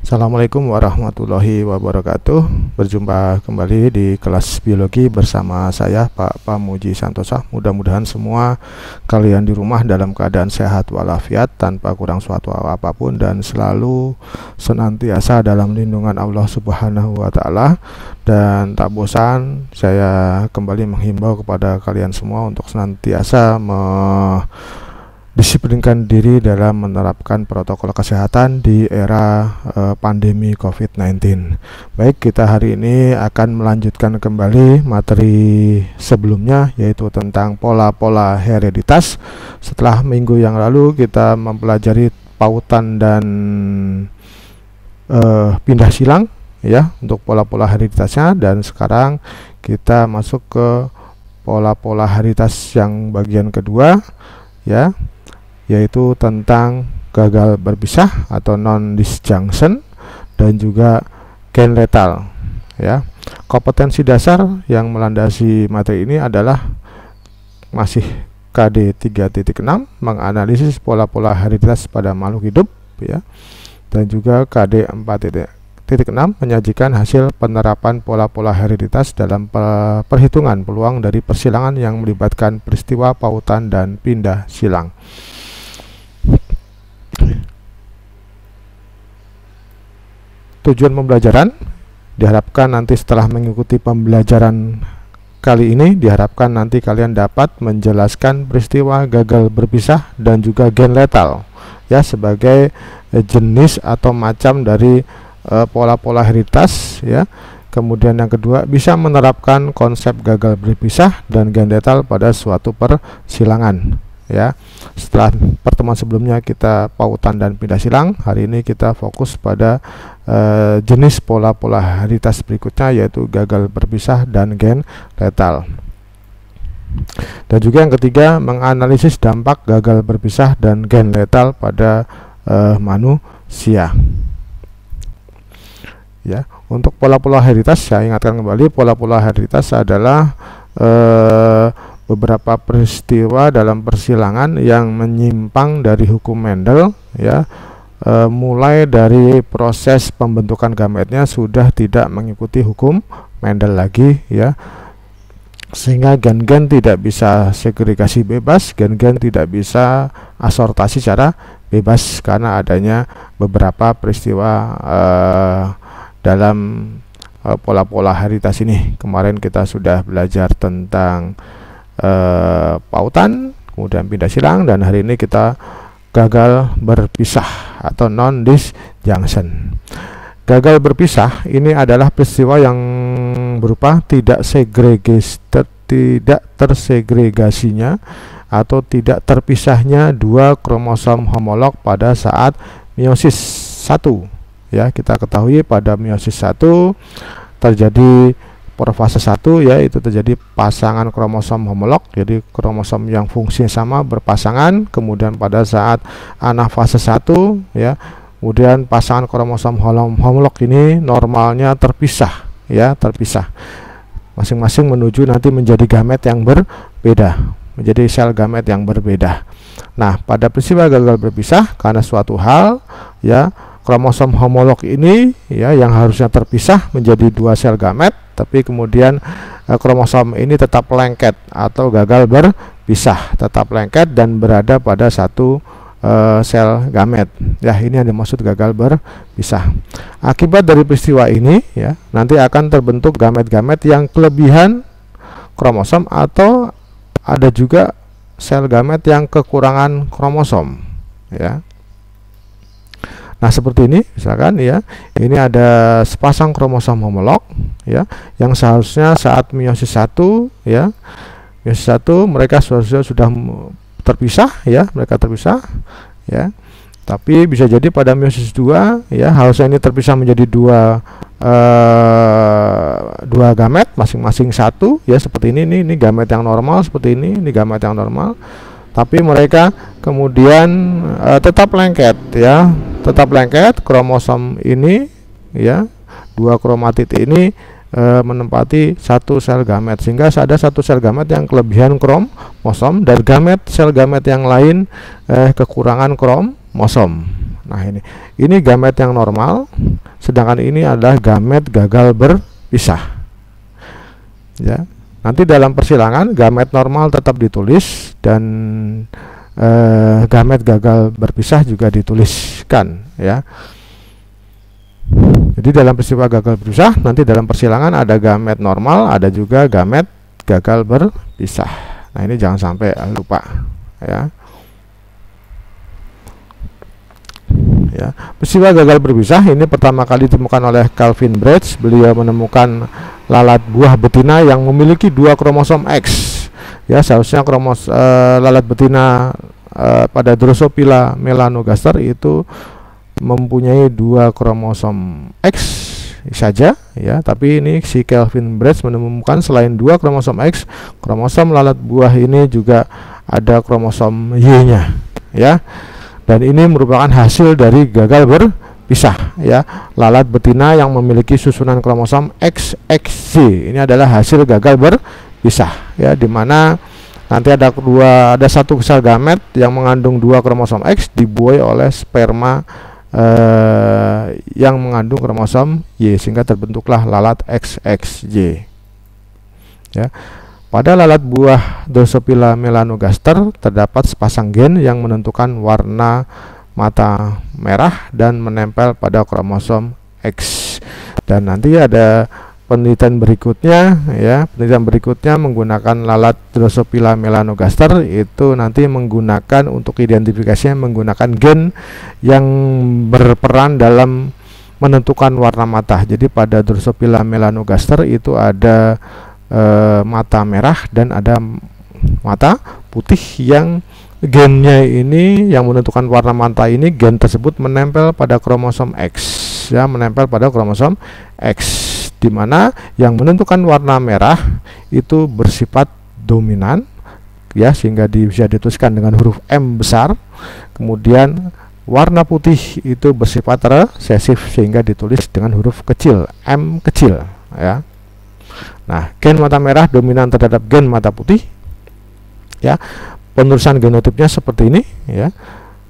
Assalamualaikum warahmatullahi wabarakatuh. Berjumpa kembali di kelas biologi bersama saya Pak Pamuji Santosa. Mudah-mudahan semua kalian di rumah dalam keadaan sehat walafiat tanpa kurang suatu apapun dan selalu senantiasa dalam lindungan Allah Subhanahu wa taala. Dan tak bosan saya kembali menghimbau kepada kalian semua untuk senantiasa disiplinkan diri dalam menerapkan protokol kesehatan di era pandemi COVID-19. Baik, kita hari ini akan melanjutkan kembali materi sebelumnya, yaitu tentang pola-pola hereditas. Setelah minggu yang lalu kita mempelajari pautan dan pindah silang ya untuk pola-pola hereditasnya, dan sekarang kita masuk ke pola-pola hereditas yang bagian kedua ya, yaitu tentang gagal berpisah atau non-disjunction dan juga gen letal ya. Kompetensi dasar yang melandasi materi ini adalah masih KD 3.6 menganalisis pola-pola hereditas pada makhluk hidup ya, dan juga KD 4.6 menyajikan hasil penerapan pola-pola hereditas dalam perhitungan peluang dari persilangan yang melibatkan peristiwa pautan dan pindah silang. Tujuan pembelajaran diharapkan nanti setelah mengikuti pembelajaran kali ini, diharapkan nanti kalian dapat menjelaskan peristiwa gagal berpisah dan juga gen letal ya sebagai jenis atau macam dari pola-pola hereditas ya. Kemudian yang kedua, bisa menerapkan konsep gagal berpisah dan gen letal pada suatu persilangan ya. Setelah pertemuan sebelumnya kita pautan dan pindah silang, hari ini kita fokus pada jenis pola-pola hereditas berikutnya, yaitu gagal berpisah dan gen letal. Dan juga yang ketiga, menganalisis dampak gagal berpisah dan gen letal pada manusia ya. Untuk pola-pola hereditas, saya ingatkan kembali, pola-pola hereditas adalah beberapa peristiwa dalam persilangan yang menyimpang dari hukum Mendel ya, mulai dari proses pembentukan gametnya sudah tidak mengikuti hukum Mendel lagi ya, sehingga gen-gen tidak bisa segregasi bebas, gen-gen tidak bisa asortasi secara bebas karena adanya beberapa peristiwa dalam pola-pola hereditas ini. Kemarin kita sudah belajar tentang pautan, kemudian pindah silang, dan hari ini kita gagal berpisah atau non-disjunction. Gagal berpisah ini adalah peristiwa yang berupa tidak tersegregasinya atau tidak terpisahnya dua kromosom homolog pada saat meiosis 1 ya. Kita ketahui pada meiosis 1 terjadi profase 1 ya, itu terjadi pasangan kromosom homolog, jadi kromosom yang fungsinya sama berpasangan. Kemudian pada saat anafase 1 ya, kemudian pasangan kromosom homolog ini normalnya terpisah ya, terpisah masing-masing menuju nanti menjadi gamet yang berbeda, menjadi sel gamet yang berbeda. Nah, pada peristiwa gagal berpisah karena suatu hal ya, kromosom homolog ini ya yang harusnya terpisah menjadi dua sel gamet, tapi kemudian kromosom ini tetap lengket atau gagal berpisah, tetap lengket dan berada pada satu sel gamet ya. Ini yang dimaksud gagal berpisah. Akibat dari peristiwa ini ya, nanti akan terbentuk gamet-gamet yang kelebihan kromosom atau ada juga sel gamet yang kekurangan kromosom ya. Nah, seperti ini misalkan ya, ini ada sepasang kromosom homolog ya, yang seharusnya saat meiosis 1 ya, meiosis 1 mereka sudah terpisah ya, mereka terpisah ya. Tapi bisa jadi pada meiosis 2 ya, harusnya ini terpisah menjadi dua gamet masing-masing 1 ya, seperti ini gamet yang normal, seperti ini gamet yang normal. Tapi mereka kemudian tetap lengket ya, tetap lengket kromosom ini ya, dua kromatid ini menempati satu sel gamet, sehingga ada satu sel gamet yang kelebihan kromosom dan sel gamet yang lain kekurangan kromosom. Nah, ini gamet yang normal, sedangkan ini adalah gamet gagal berpisah. Ya, nanti dalam persilangan gamet normal tetap ditulis dan gamet gagal berpisah juga dituliskan, ya. Jadi dalam peristiwa gagal berpisah, nanti dalam persilangan ada gamet normal, ada juga gamet gagal berpisah. Nah, ini jangan sampai lupa, ya. Ya, peristiwa gagal berpisah ini pertama kali ditemukan oleh Calvin Brace. Beliau menemukan lalat buah betina yang memiliki 2 kromosom X. Ya, seharusnya lalat betina pada Drosophila melanogaster itu mempunyai 2 kromosom X saja, ya, tapi ini si Calvin Brace menemukan selain 2 kromosom X, kromosom lalat buah ini juga ada kromosom Y-nya, ya. Dan ini merupakan hasil dari gagal berpisah, ya. Lalat betina yang memiliki susunan kromosom XXY ini adalah hasil gagal berpisah, ya, dimana nanti ada satu sel gamet yang mengandung 2 kromosom X dibuai oleh sperma yang mengandung kromosom Y, sehingga terbentuklah lalat XXY, ya. Pada lalat buah Drosophila melanogaster terdapat sepasang gen yang menentukan warna mata merah dan menempel pada kromosom X. Dan nanti ada penelitian berikutnya, ya, penelitian berikutnya menggunakan lalat Drosophila melanogaster, itu nanti menggunakan untuk identifikasinya menggunakan gen yang berperan dalam menentukan warna mata. Jadi pada Drosophila melanogaster itu ada mata merah dan ada mata putih, yang gennya ini yang menentukan warna mata ini, gen tersebut menempel pada kromosom X, ya, menempel pada kromosom X, di mana yang menentukan warna merah itu bersifat dominan, ya, sehingga bisa dituliskan dengan huruf M besar. Kemudian warna putih itu bersifat resesif sehingga ditulis dengan huruf kecil M kecil, ya. Nah, gen mata merah dominan terhadap gen mata putih, ya. Penulisan genotipnya seperti ini, ya.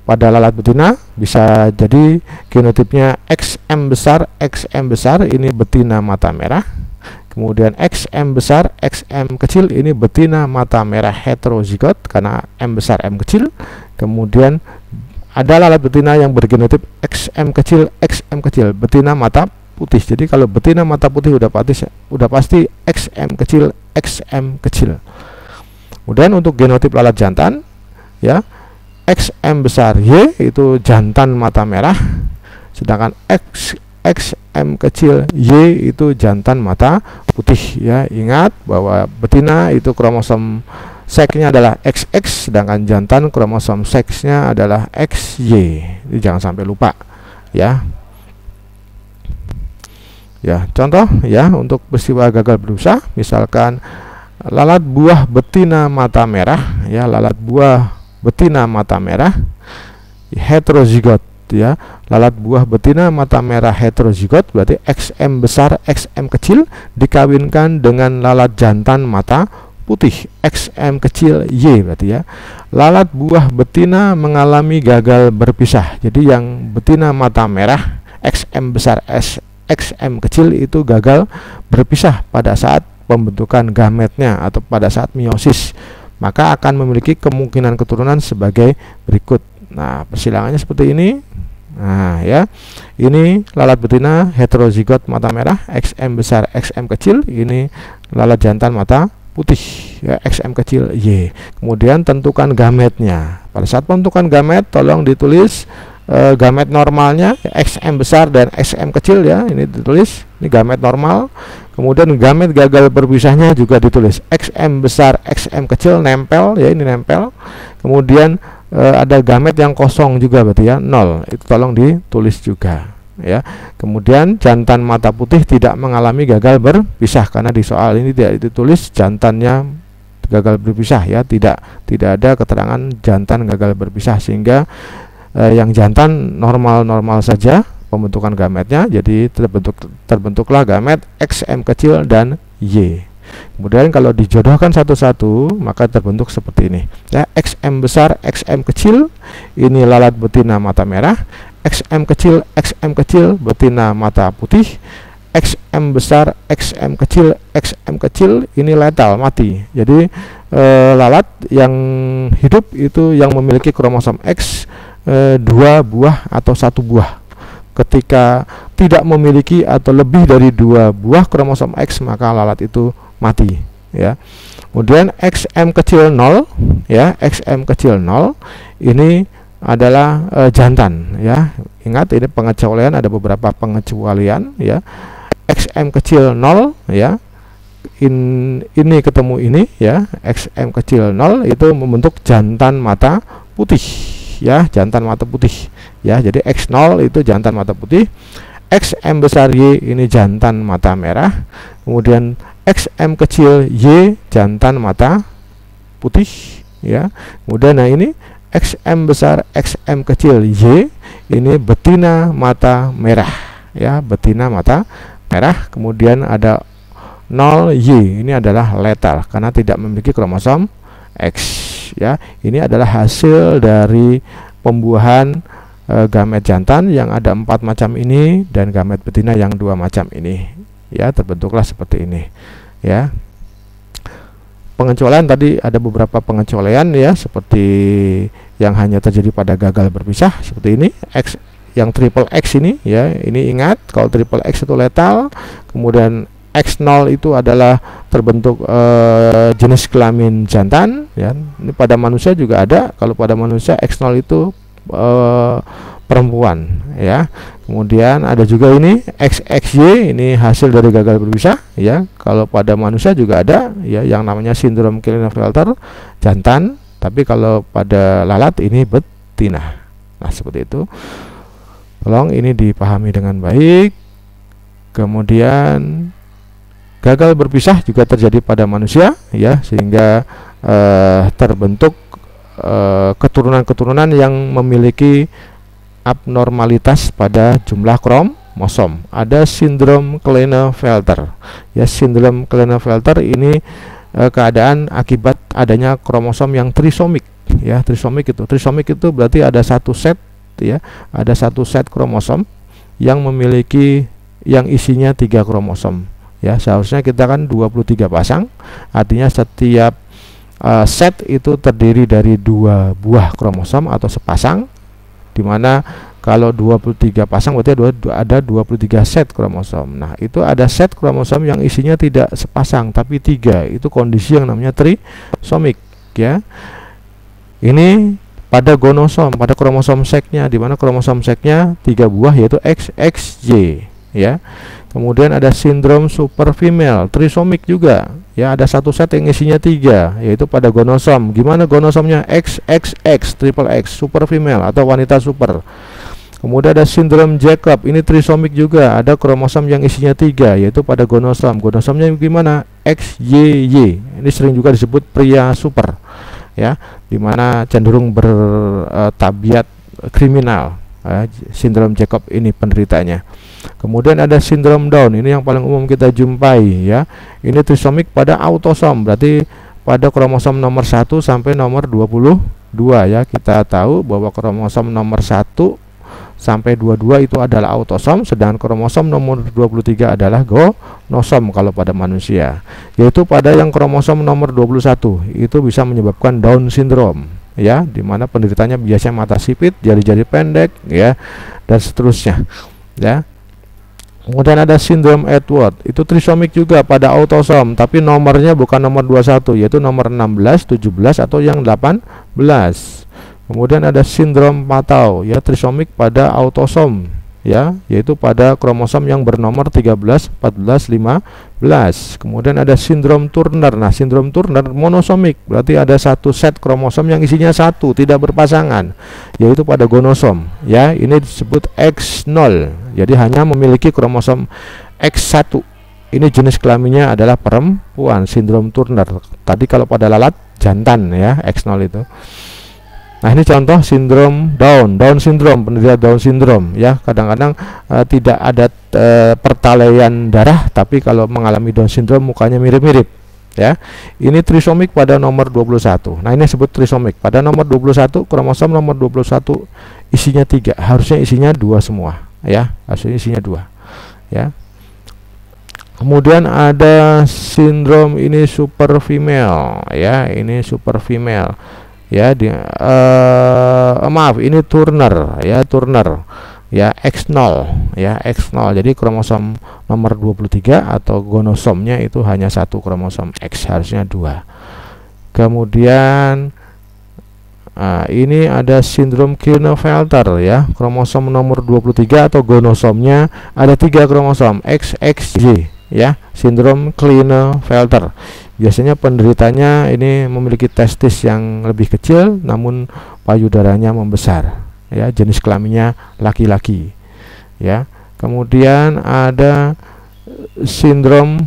Pada lalat betina bisa jadi genotipnya XM besar ini betina mata merah. Kemudian XM besar, XM kecil ini betina mata merah heterozigot karena M besar M kecil. Kemudian ada lalat betina yang bergenotip XM kecil betina mata putih. Jadi kalau betina mata putih udah pasti XM kecil. Kemudian untuk genotip lalat jantan, ya, XM besar Y itu jantan mata merah, sedangkan XM kecil Y itu jantan mata putih, ya. Ingat bahwa betina itu kromosom seksnya adalah XX, sedangkan jantan kromosom seksnya adalah XY. Jadi jangan sampai lupa, ya. Ya, contoh, ya, untuk peristiwa gagal berpisah, misalkan lalat buah betina mata merah, ya, lalat buah betina mata merah heterozigot, ya. Lalat buah betina mata merah heterozigot berarti XM besar XM kecil dikawinkan dengan lalat jantan mata putih XM kecil Y berarti, ya. Lalat buah betina mengalami gagal berpisah. Jadi yang betina mata merah XM besar XM kecil itu gagal berpisah pada saat pembentukan gametnya atau pada saat meiosis, maka akan memiliki kemungkinan keturunan sebagai berikut. Nah, persilangannya seperti ini. Nah, ya, ini lalat betina heterozigot mata merah XM besar XM kecil, ini lalat jantan mata putih, ya, XM kecil Y. Kemudian tentukan gametnya. Pada saat penentukan gamet tolong ditulis gamet normalnya XM besar dan XM kecil, ya, ini ditulis, ini gamet normal. Kemudian gamet gagal berpisahnya juga ditulis XM besar XM kecil, nempel, ya, ini nempel. Kemudian ada gamet yang kosong juga berarti, ya, 0, itu tolong ditulis juga, ya. Kemudian jantan mata putih tidak mengalami gagal berpisah karena di soal ini tidak ditulis jantannya gagal berpisah, ya, tidak ada keterangan jantan gagal berpisah, sehingga yang jantan normal saja pembentukan gametnya. Jadi terbentuklah gamet XM kecil dan Y. Kemudian kalau dijodohkan satu-satu maka terbentuk seperti ini ya, XM besar XM kecil, ini lalat betina mata merah, XM kecil betina mata putih, XM besar XM kecil ini letal mati. Jadi lalat yang hidup itu yang memiliki kromosom X 2 buah atau 1 buah. Ketika tidak memiliki atau lebih dari 2 buah kromosom X maka lalat itu mati ya. Kemudian XM kecil 0 ya, XM kecil 0 ini adalah jantan ya. Ingat ini pengecualian, ada beberapa pengecualian ya. XM kecil 0 ya, ini ketemu ini ya, XM kecil 0 itu membentuk jantan mata putih ya, jantan mata putih ya. Jadi X0 itu jantan mata putih, XM besar Y ini jantan mata merah, kemudian XM kecil Y jantan mata putih ya. Kemudian nah ini XM besar XM kecil Y ini betina mata merah ya, betina mata merah. Kemudian ada 0Y ini adalah letal karena tidak memiliki kromosom X ya. Ini adalah hasil dari pembuahan gamet jantan yang ada 4 macam ini dan gamet betina yang 2 macam ini ya, terbentuklah seperti ini ya. Pengecualian tadi ada beberapa pengecualian ya, seperti yang hanya terjadi pada gagal berpisah seperti ini, X yang triple X ini ya. Ini ingat kalau triple X itu letal. Kemudian X0 itu adalah terbentuk jenis kelamin jantan ya. Ini pada manusia juga ada. Kalau pada manusia X0 itu perempuan ya. Kemudian ada juga ini XXY, ini hasil dari gagal berpisah ya. Kalau pada manusia juga ada ya yang namanya sindrom Klinefelter jantan, tapi kalau pada lalat ini betina. Nah, seperti itu. Tolong ini dipahami dengan baik. Kemudian gagal berpisah juga terjadi pada manusia ya, sehingga terbentuk keturunan-keturunan yang memiliki abnormalitas pada jumlah kromosom. Ada sindrom Klinefelter ya. Sindrom Klinefelter ini keadaan akibat adanya kromosom yang trisomik ya. Trisomik itu berarti ada satu set ya, ada satu set kromosom yang memiliki yang isinya 3 kromosom ya. Seharusnya kita kan 23 pasang, artinya setiap set itu terdiri dari 2 buah kromosom atau sepasang, dimana kalau 23 pasang berarti ada 23 set kromosom. Nah, itu ada set kromosom yang isinya tidak sepasang tapi 3, itu kondisi yang namanya trisomik ya. Ini pada gonosom, pada kromosom seknya, dimana kromosom seknya 3 buah yaitu XXY ya. Kemudian ada sindrom super female trisomik juga ya, ada satu set yang isinya 3 yaitu pada gonosom. Gimana gonosomnya? XXX, triple X, super female atau wanita super. Kemudian ada sindrom Jacob, ini trisomik juga, ada kromosom yang isinya 3 yaitu pada gonosom. Gonosomnya gimana? XYY, ini sering juga disebut pria super ya, dimana cenderung bertabiat kriminal ya, sindrom Jacob ini penderitanya. Kemudian ada sindrom Down, ini yang paling umum kita jumpai ya. Ini trisomik pada autosom, berarti pada kromosom nomor 1 sampai nomor 22 ya. Kita tahu bahwa kromosom nomor 1 sampai 22 itu adalah autosom, sedangkan kromosom nomor 23 adalah gonosom kalau pada manusia. Yaitu pada yang kromosom nomor 21 itu bisa menyebabkan Down syndrome ya, dimana penderitanya biasanya mata sipit, jari-jari pendek ya, dan seterusnya ya. Kemudian ada sindrom Edward, itu trisomik juga pada autosom, tapi nomornya bukan nomor 21 yaitu nomor 16, 17 atau yang 18. Kemudian ada sindrom Patau ya, trisomik pada autosom ya, yaitu pada kromosom yang bernomor 13, 14, 15. Kemudian ada sindrom Turner. Nah, sindrom Turner monosomik, berarti ada satu set kromosom yang isinya 1, tidak berpasangan, yaitu pada gonosom ya. Ini disebut X0, jadi hanya memiliki kromosom X1. Ini jenis kelaminnya adalah perempuan, sindrom Turner. Tadi kalau pada lalat jantan ya, X0 itu. Nah, ini contoh sindrom Down syndrome, penderita Down syndrome ya. Kadang-kadang tidak ada pertalian darah, tapi kalau mengalami Down syndrome mukanya mirip-mirip ya. Ini trisomik pada nomor 21. Nah, ini disebut trisomik. Pada nomor 21, kromosom nomor 21 isinya 3, harusnya isinya 2 semua ya. Harusnya isinya 2 ya. Kemudian ada sindrom ini super female ya. Ini super female ya, maaf, ini Turner ya, Turner ya, X0 ya, X0. Jadi kromosom nomor 23 atau gonosomnya itu hanya 1 kromosom X, harusnya 2. Kemudian ini ada sindrom Klinefelter ya, kromosom nomor 23 atau gonosomnya ada 3 kromosom X, X, Y ya, sindrom Klinefelter. Biasanya penderitanya ini memiliki testis yang lebih kecil namun payudaranya membesar ya, jenis kelaminnya laki-laki ya. Kemudian ada sindrom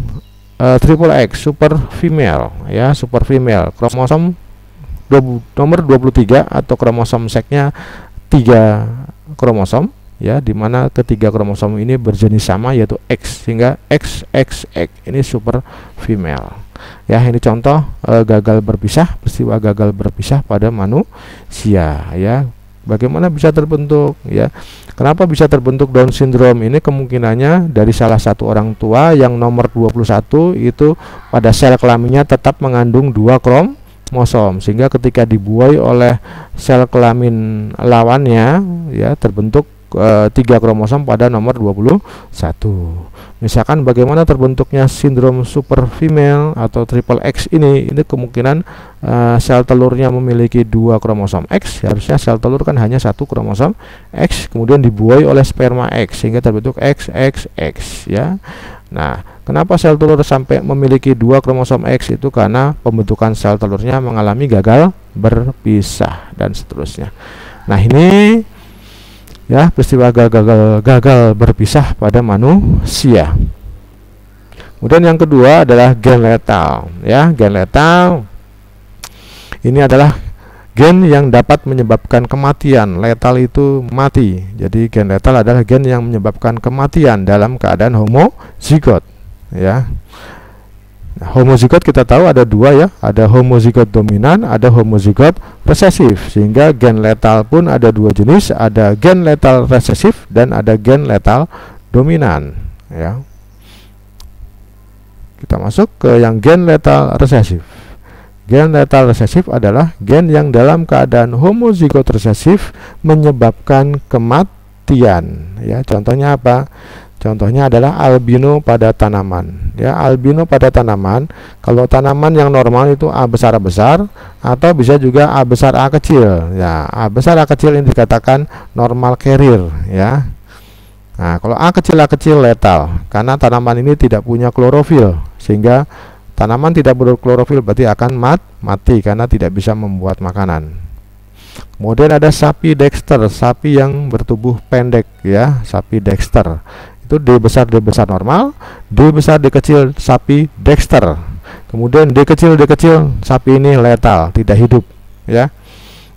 triple X super female ya, super female, kromosom nomor 23 atau kromosom seksnya 3 kromosom ya, dimana ketiga kromosom ini berjenis sama yaitu X, sehingga XXX ini super female ya. Ini contoh gagal berpisah, peristiwa gagal berpisah pada manusia ya. Bagaimana bisa terbentuk ya? Kenapa bisa terbentuk Down syndrome ini? Kemungkinannya dari salah satu orang tua yang nomor 21 itu pada sel kelaminnya tetap mengandung 2 kromosom, sehingga ketika dibuai oleh sel kelamin lawannya ya, terbentuk 3 kromosom pada nomor 21. Misalkan bagaimana terbentuknya sindrom super female atau triple X ini kemungkinan sel telurnya memiliki 2 kromosom X, harusnya sel telur kan hanya 1 kromosom X, kemudian dibuai oleh sperma X sehingga terbentuk XXX ya. Nah, kenapa sel telur sampai memiliki 2 kromosom X? Itu karena pembentukan sel telurnya mengalami gagal berpisah dan seterusnya. Nah, ini ya, peristiwa gagal berpisah pada manusia. Kemudian yang kedua adalah gen letal ya. Gen letal ini adalah gen yang dapat menyebabkan kematian. Letal itu mati. Jadi gen letal adalah gen yang menyebabkan kematian dalam keadaan homozigot ya. Nah, homozigot kita tahu ada 2 ya, ada homozigot dominan, ada homozigot resesif, sehingga gen letal pun ada 2 jenis, ada gen letal resesif dan ada gen letal dominan ya. Kita masuk ke yang gen letal resesif. Gen letal resesif adalah gen yang dalam keadaan homozigot resesif menyebabkan kematian ya. Contohnya apa? Contohnya adalah albino pada tanaman ya. Albino pada tanaman, kalau tanaman yang normal itu A besar atau bisa juga A besar A kecil ya. A besar A kecil ini dikatakan normal carrier ya. Nah, kalau A kecil letal karena tanaman ini tidak punya klorofil, sehingga tanaman tidak berklorofil berarti akan mati karena tidak bisa membuat makanan. Kemudian ada sapi Dexter, sapi yang bertubuh pendek ya, sapi Dexter. Itu D besar normal, D besar D kecil sapi Dexter. Kemudian D kecil sapi ini letal, tidak hidup ya.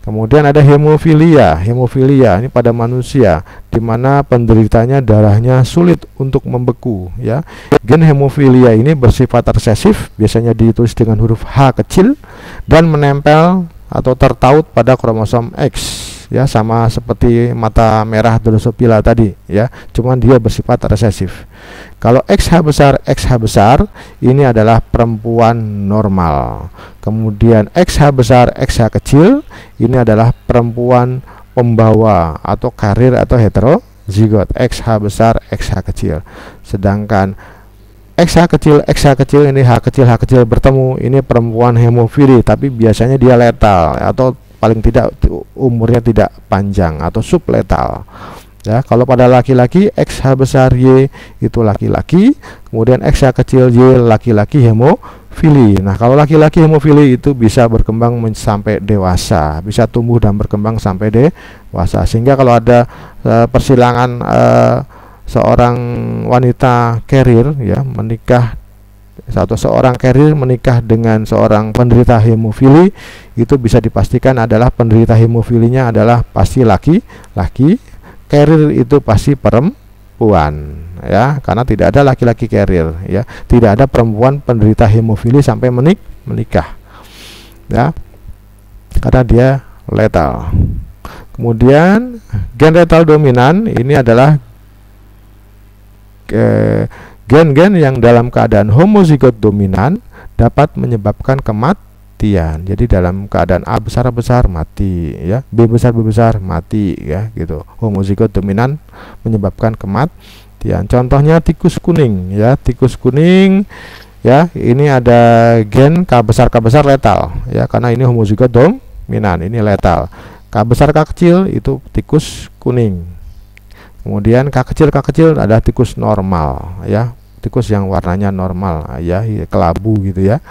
Kemudian ada hemofilia. Hemofilia ini pada manusia, di mana penderitanya darahnya sulit untuk membeku ya. Gen hemofilia ini bersifat resesif, biasanya ditulis dengan huruf H kecil dan menempel atau tertaut pada kromosom X ya, sama seperti mata merah Drosophila tadi ya, cuman dia bersifat resesif. Kalau XH besar ini adalah perempuan normal. Kemudian XH besar XH kecil ini adalah perempuan pembawa atau karir atau heterozigot. XH besar XH kecil. Sedangkan XH kecil ini H kecil bertemu, ini perempuan hemofili, tapi biasanya dia letal atau paling tidak umurnya tidak panjang atau subletal ya. Kalau pada laki-laki XH besar Y itu laki-laki, kemudian XH kecil Y laki-laki hemofili. Nah, kalau laki-laki hemofili itu bisa berkembang sampai dewasa, bisa tumbuh dan berkembang sampai dewasa, sehingga kalau ada persilangan seorang wanita carrier ya menikah atau seorang carrier menikah dengan seorang penderita hemofili, itu bisa dipastikan adalah penderita hemofilinya adalah pasti laki-laki, carrier itu pasti perempuan, ya, karena tidak ada laki-laki carrier, ya, tidak ada perempuan penderita hemofili sampai menikah, ya, karena dia letal. Kemudian gen letal dominan ini adalah gen-gen yang dalam keadaan homozigot dominan dapat menyebabkan kematian. Jadi dalam keadaan A besar mati, ya, B besar mati, ya, gitu. Homozigot dominan menyebabkan kematian. Contohnya tikus kuning, ya, tikus kuning, ya, ini ada gen K besar letal, ya, karena ini homozigot dominan, ini letal. K besar K kecil itu tikus kuning. Kemudian K kecil ada tikus normal, ya, tikus yang warnanya normal, ya, kelabu gitu, ya.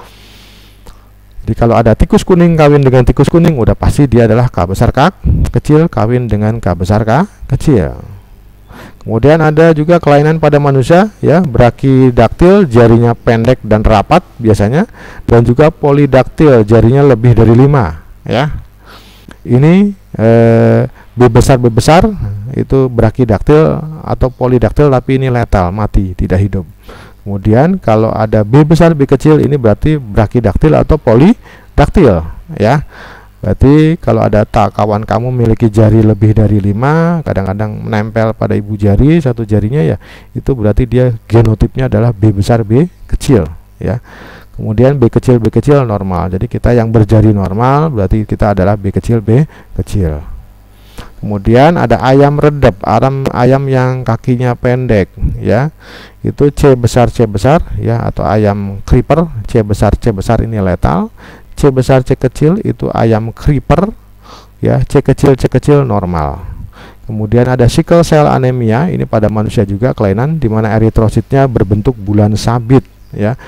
Jadi kalau ada tikus kuning kawin dengan tikus kuning, udah pasti dia adalah K besar K kecil kawin dengan K besar K kecil. Kemudian ada juga kelainan pada manusia, ya, brakidaktil, jarinya pendek dan rapat biasanya, dan juga polidaktil, jarinya lebih dari 5, ya. Ini B besar itu brakidaktil atau polidaktil, tapi ini letal, mati, tidak hidup. Kemudian kalau ada B besar B kecil, ini berarti brakidaktil atau polidaktil, ya. Berarti kalau ada kawan kamu memiliki jari lebih dari 5, kadang-kadang menempel pada ibu jari satu jarinya, ya, itu berarti dia genotipnya adalah B besar B kecil, ya. Kemudian B kecil normal. Jadi kita yang berjari normal berarti kita adalah B kecil B kecil. Kemudian ada ayam redep, ayam yang kakinya pendek, ya, itu C besar, ya, atau ayam creeper, C besar ini letal. C besar C kecil itu ayam creeper, ya, C kecil normal. Kemudian ada sickle cell anemia, ini pada manusia juga kelainan di mana eritrositnya berbentuk bulan sabit, ya.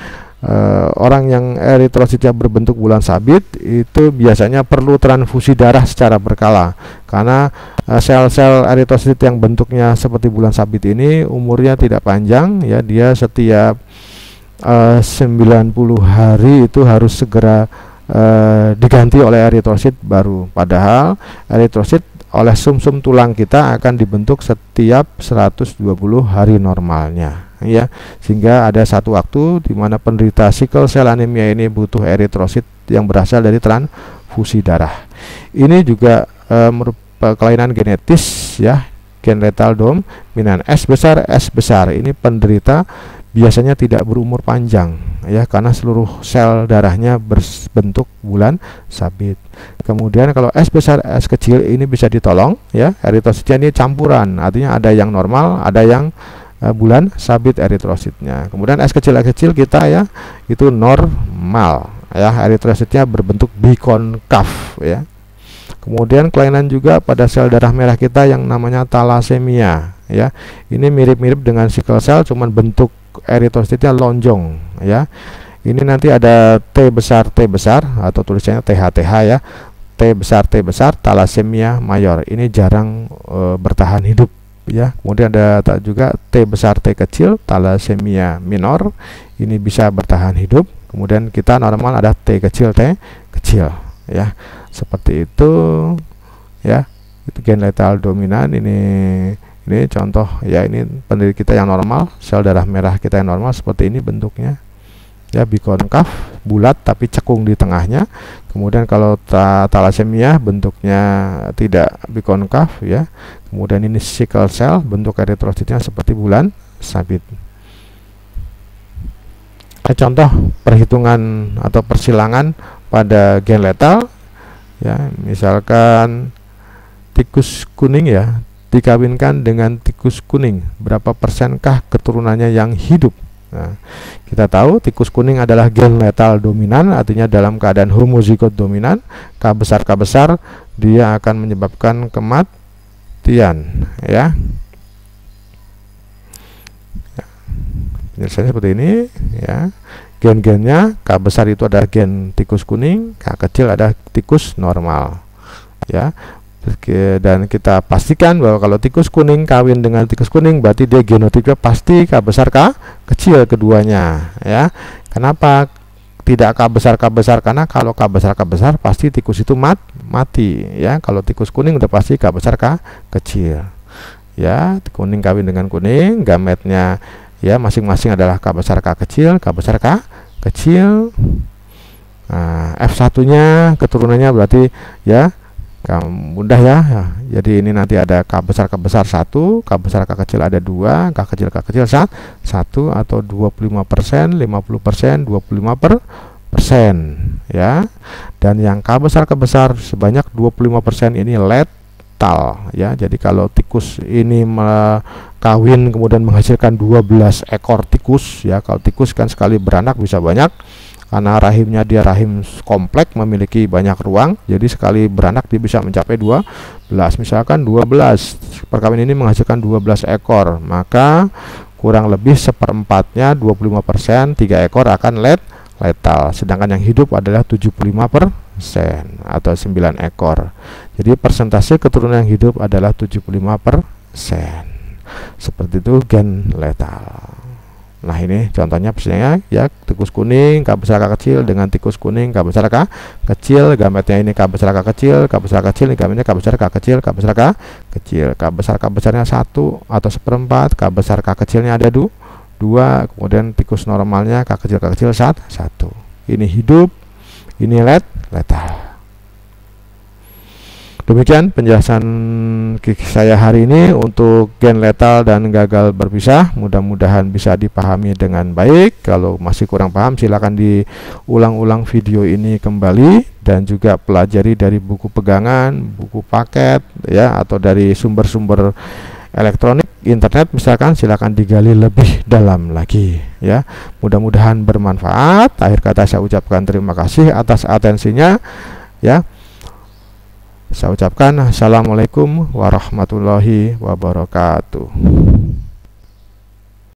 Orang yang eritrositnya berbentuk bulan sabit itu biasanya perlu transfusi darah secara berkala, karena sel-sel eritrosit yang bentuknya seperti bulan sabit ini umurnya tidak panjang, ya, dia setiap 90 hari itu harus segera diganti oleh eritrosit baru, padahal eritrosit oleh sumsum tulang kita akan dibentuk setiap 120 hari normalnya, ya, sehingga ada satu waktu di mana penderita sickle cell anemia ini butuh eritrosit yang berasal dari transfusi darah. Ini juga merupakan kelainan genetis, ya, gen letal dominan S besar ini penderita biasanya tidak berumur panjang, ya, karena seluruh sel darahnya berbentuk bulan sabit. Kemudian kalau S besar S kecil ini bisa ditolong, ya, eritrositnya ini campuran, artinya ada yang normal, ada yang bulan sabit eritrositnya. Kemudian S kecil kita, ya, itu normal, ya, eritrositnya berbentuk bikonkaf, ya. Kemudian kelainan juga pada sel darah merah kita yang namanya thalassemia, ya. Ini mirip-mirip dengan sickle cell, cuman bentuk eritrositnya lonjong, ya. Ini nanti ada T besar atau tulisannya TH, ya. T besar thalassemia mayor. Ini jarang bertahan hidup, ya. Kemudian ada juga T besar T kecil thalassemia minor. Ini bisa bertahan hidup. Kemudian kita normal ada T kecil, ya. Seperti itu, ya. Itu gen letal dominan. Ini contoh, ya, ini penderita kita yang normal, sel darah merah kita yang normal seperti ini bentuknya, ya, bikonkaf, bulat tapi cekung di tengahnya. Kemudian kalau thalassemia bentuknya tidak bikonkaf, ya. Kemudian ini sickle cell, bentuk eritrositnya seperti bulan sabit. Contoh perhitungan atau persilangan pada gen letal, ya, misalkan tikus kuning, ya, dikawinkan dengan tikus kuning, berapa persenkah keturunannya yang hidup? Nah, kita tahu tikus kuning adalah gen letal dominan, artinya dalam keadaan homozigot dominan, K besar dia akan menyebabkan kematian, ya. Penyelesaiannya seperti ini, ya. Gen-gennya K besar itu adalah gen tikus kuning, K kecil adalah tikus normal, ya. Dan kita pastikan bahwa kalau tikus kuning kawin dengan tikus kuning berarti dia genotipnya pasti K besar K kecil keduanya, ya. Kenapa tidak K besar? Karena kalau K besar pasti tikus itu mati ya. Kalau tikus kuning udah pasti K besar K kecil ya. Kuning kawin dengan kuning, gametnya ya masing-masing adalah K besar K kecil, K besar K kecil. Nah, F1 nya keturunannya berarti ya mudah ya. Jadi ini nanti ada K besar 1, K besar K kecil ada 2, K kecil 1 atau 25%, 50%, 25% ya. Dan yang K besar sebanyak 25% ini letal ya. Jadi kalau tikus ini kawin kemudian menghasilkan 12 ekor tikus ya. Kalau tikus kan sekali beranak bisa banyak, karena rahimnya dia rahim kompleks, memiliki banyak ruang, jadi sekali beranak dia bisa mencapai 12. Misalkan 12 perkawinan ini menghasilkan 12 ekor, maka kurang lebih seperempatnya 25%, 3 ekor akan letal, sedangkan yang hidup adalah 75% atau 9 ekor. Jadi persentase keturunan yang hidup adalah 75%. Seperti itu gen letal. Nah ini contohnya misalnya ya, tikus kuning K besar K kecil dengan tikus kuning K besar K kecil, gametnya ini K besar K kecil, ini gametnya K besar K kecil, K besarnya 1 atau seperempat, K besar K kecilnya ada 2, kemudian tikus normalnya K kecil 1. Ini hidup, ini letal. Demikian penjelasan saya hari ini untuk gen letal dan gagal berpisah. Mudah-mudahan bisa dipahami dengan baik. Kalau masih kurang paham silakan diulang-ulang video ini kembali, dan juga pelajari dari buku pegangan, buku paket ya, atau dari sumber-sumber elektronik internet misalkan, silakan digali lebih dalam lagi ya. Mudah-mudahan bermanfaat. Akhir kata saya ucapkan terima kasih atas atensinya ya. Saya ucapkan assalamualaikum warahmatullahi wabarakatuh.